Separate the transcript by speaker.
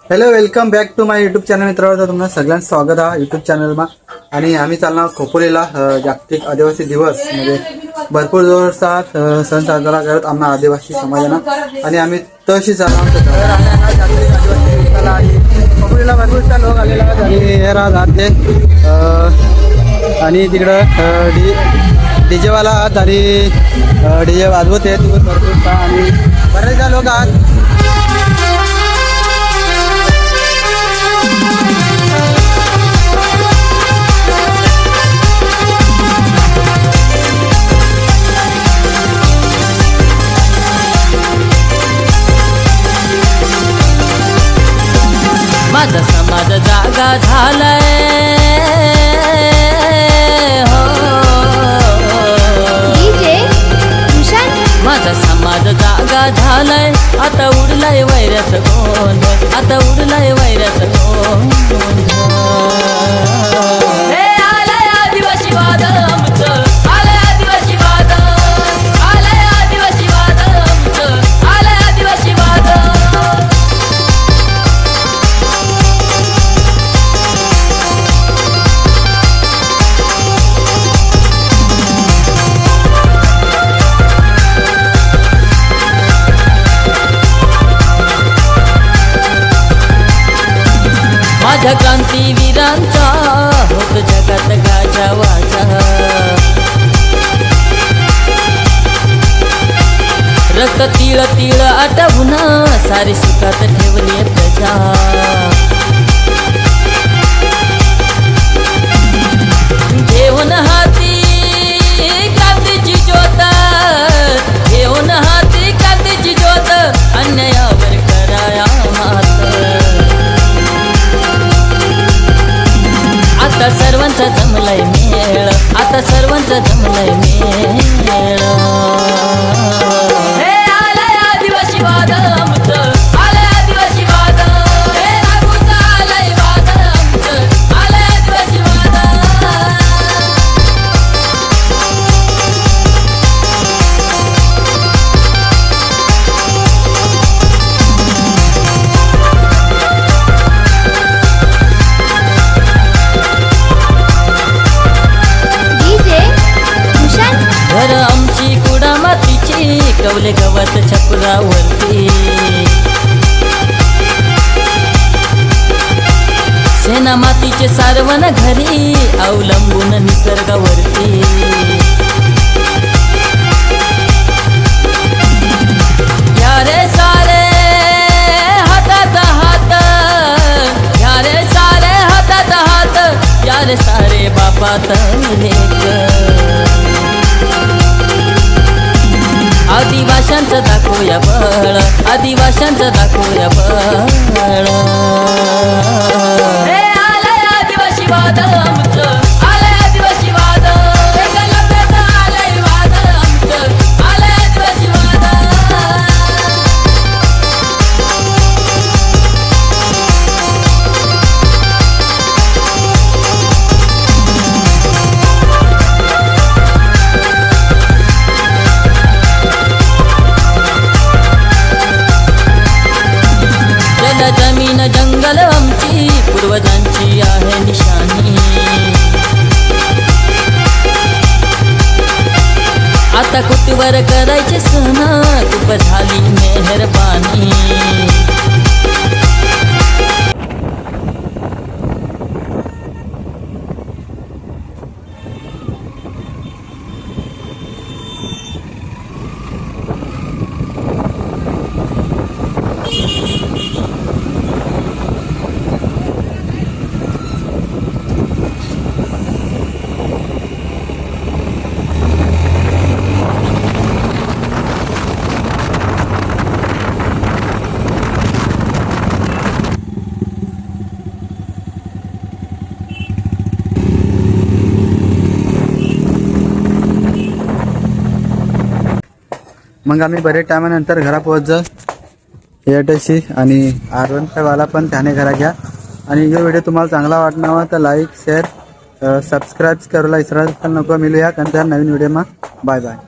Speaker 1: Hello, welcome back to my YouTube channel. मित्रांनो, तुम्हाला सगळ्यांचं स्वागत आहे युट्यूब चॅनलमा. आणि आम्ही चालणार खोपोलीला जागतिक आदिवासी दिवस म्हणजे भरपूर दिवसात सण साजरा करत आम्हा आदिवासी समाजानं. आणि आम्ही तशी चालणार जागतिक आदिवासी दिवसाला आणि खोपोलीला भरपूरचा लोक आलेला आणि हे राहते आणि तिकडं डीजेवाला आहात आणि डीजे वाजवत आहे तिकडे भरपूरचा आणि बरेचदा लोक आहात.
Speaker 2: माझा समाज जागा झालाय हो माझा समाज जागा झालाय. आता उडलाय वैऱ्याचं गोंध, आता उडलाय वैऱ्याचं गोंध. हे आलंय आदिवासी वाद आमचं, आलंय आदिवासी वाद, आलंय आदिवासी वाद आमचं, आलंय आदिवासी वाद. माझ्या क्रांतीवीरांचा होत जगात गाजावाजा. रक्त तिळ तिळ आटवून सारी सुखात ठेवली प्रजा. घेऊन हाती क्रांतीची ज्योत, घेऊन हाती क्रांतीची ज्योत, अन्यायावर कराया मात. आता सर्वांचा जमलाय मेळ, आता सर्वांचा जमलाय मेळ. हे आलंय आदिवासी वाद आमचं, आलंय आदिवासी वाद. हे राघूचा आलंय वाद आमचं, आलंय आदिवासी वाद. घर आमची कुडा मातीची, कवले गवत छपरावरती. सेना मातीचे सारवण घरी, अवलंबून निसर्गावरती. या रे सारे हातात हात, या रे सारे हातात हात, या रे सारे बापात लेक. आदिवाशांचं दाखवूया बळ, आदिवाशांचं दाखवूया बळ. हे आलंय आदिवासी वाद आमचं, आलंय आदिवासी वाद. आलंय वाद आमचं, आलंय आदिवासी वाद. जमीन जंगल आमची, पूर्वजांची आहे निशाणी. आता कुटीवर करायचे सण, खूप झाली मेहरबानी.
Speaker 1: मग आम्ही बरेच टायमानंतर घरा पोहोचलो एअरटेलशी आणि R15 वाला पण त्याने घरा घ्या. आणि जो व्हिडिओ तुम्हाला चांगला वाटणार तर लाईक शेअर सबस्क्राईब करायला विसरायला नको. मिळूया नवीन व्हिडिओ. Bye bye.